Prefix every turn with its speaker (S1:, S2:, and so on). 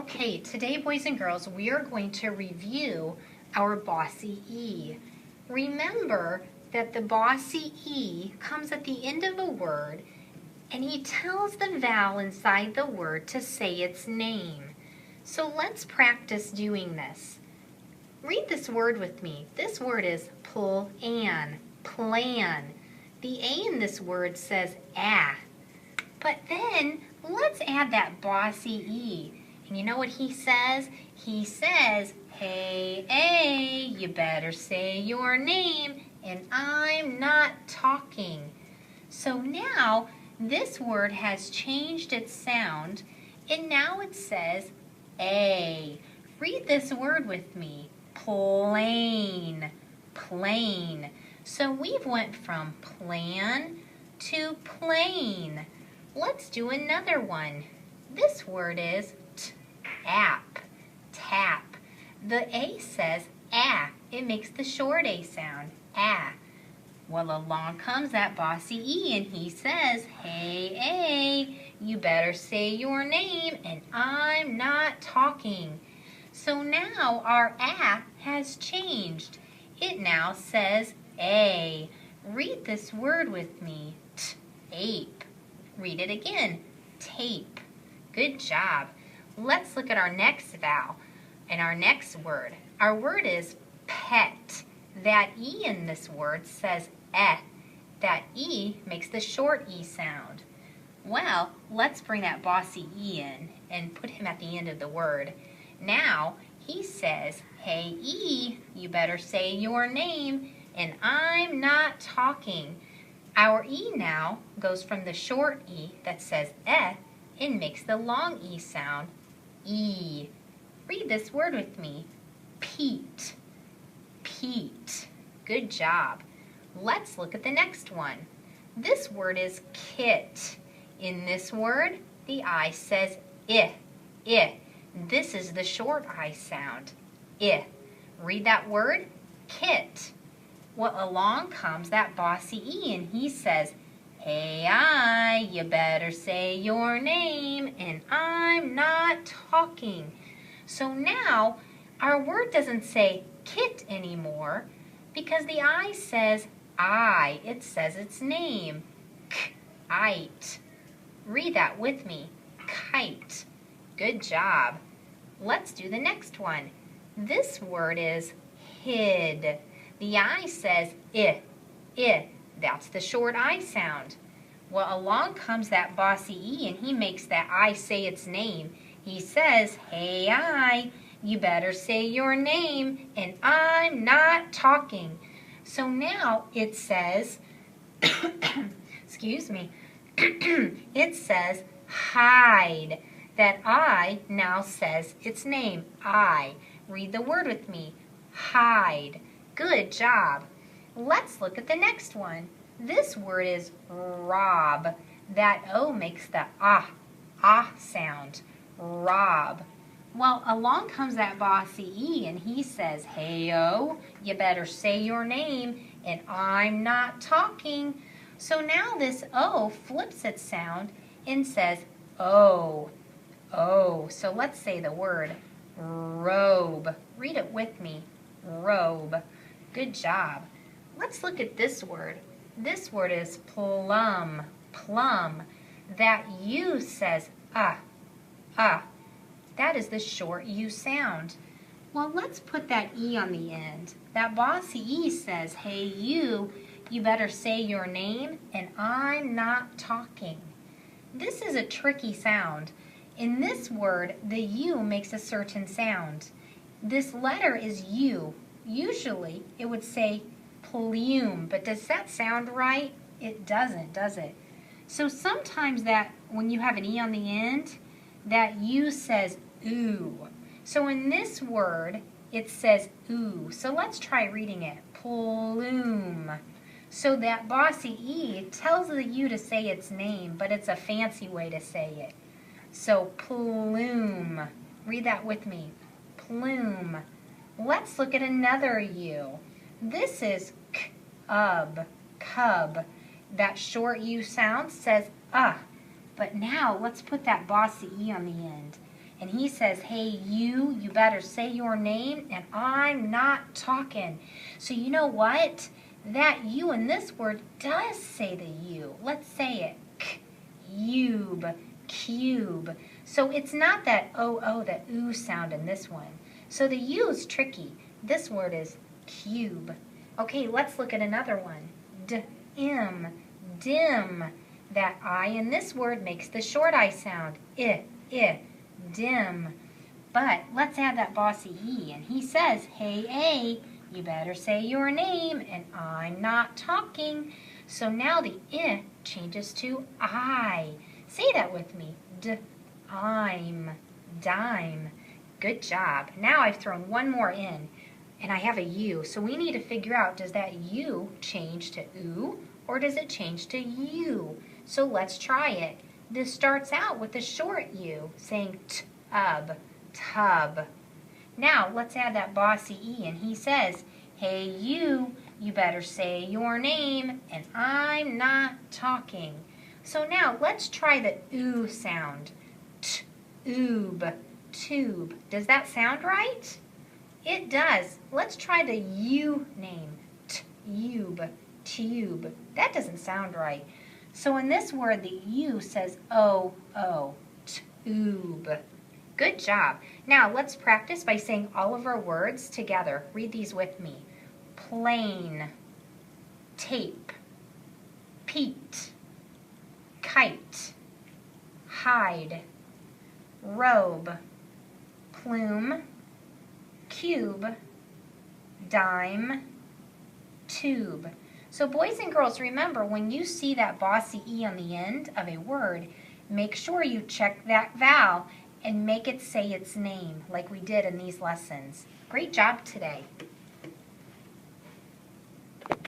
S1: Okay, today, boys and girls, we are going to review our Bossy E. Remember that the Bossy E comes at the end of a word, and he tells the vowel inside the word to say its name. So let's practice doing this. Read this word with me. This word is plan. The A in this word says ah. But then let's add that Bossy E. And you know what he says? He says, hey, A, you better say your name, and I'm not talking. So now this word has changed its sound, and now it says A. Read this word with me. Plain. So we've went from plan to plain. Let's do another one. This word is tap. The A says ah. It makes the short A sound, ah. Well, along comes that Bossy E, and he says, hey, A, you better say your name, and I'm not talking. So now our ah has changed. It now says A. Read this word with me, tape. Read it again, tape. Good job. Let's look at our next vowel and our next word. Our word is pet. That E in this word says eh. That E makes the short E sound. Well, let's bring that Bossy E in and put him at the end of the word. Now, he says, hey E, you better say your name, and I'm not talking. Our E now goes from the short E that says eh and makes the long E sound, E. Read this word with me, Pete. Good job. Let's look at the next one. This word is kit. In this word, the I says I. This is the short I sound, I. Read that word, kit. Well, along comes that Bossy E, and he says, hey, I, you better say your name, and I'm not talking. So now, our word doesn't say kit anymore, because the I says I. It says its name, kite. Read that with me, kite. Good job. Let's do the next one. This word is hid. The I says I. That's the short I sound. Well, along comes that Bossy E, and he makes that I say its name. He says, hey, I, you better say your name, and I'm not talking. So now it says, excuse me, it says hide. That I now says its name, I. Read the word with me, hide. Good job. Let's look at the next one. This word is rob. That O makes the ah sound, rob. Well, along comes that Bossy E, and he says, hey, O, you better say your name, and I'm not talking. So now this O flips its sound and says, oh. So let's say the word robe. Read it with me, robe. Good job. Let's look at this word. This word is plum. That U says ah. That is the short U sound. Well, let's put that E on the end. That Bossy E says, hey you better say your name, and I'm not talking. This is a tricky sound. In this word, the U makes a certain sound. This letter is U. Usually, it would say plume, but does that sound right? It doesn't, does it? So sometimes that, when you have an E on the end, that U says ooh. So in this word, it says ooh. So let's try reading it, plume. So that Bossy E tells the U to say its name, but it's a fancy way to say it. So plume. Read that with me, plume. Let's look at another U. This is cub. That short U sound says but now let's put that Bossy E on the end. And he says, hey, you better say your name, and I'm not talking. So you know what? That you in this word does say the U. Let's say it. Cube, cube. So it's not that that oo sound in this one. So the U is tricky. This word is cube. Okay, let's look at another one. Dim. That I in this word makes the short I sound. Dim. But let's add that bossy E, and he says, hey, A, you better say your name, and I'm not talking. So now the I changes to I. Say that with me. I'm, dime. Good job. Now I've thrown one more in, and I have a U. So we need to figure out, does that U change to oo, or does it change to U? So let's try it. This starts out with a short U, saying tub. Now let's add that bossy E, and he says, hey, you better say your name, and I'm not talking. So now let's try the oo sound. Oob, tube. Does that sound right? It does. Let's try the U name. Tube, tube. That doesn't sound right. So in this word, the U says O, tube. Good job. Now let's practice by saying all of our words together. Read these with me. Plane, tape, peat, kite, hide, robe, plume, cube, dime, tube. So boys and girls, remember, when you see that bossy E on the end of a word, make sure you check that vowel and make it say its name like we did in these lessons. Great job today.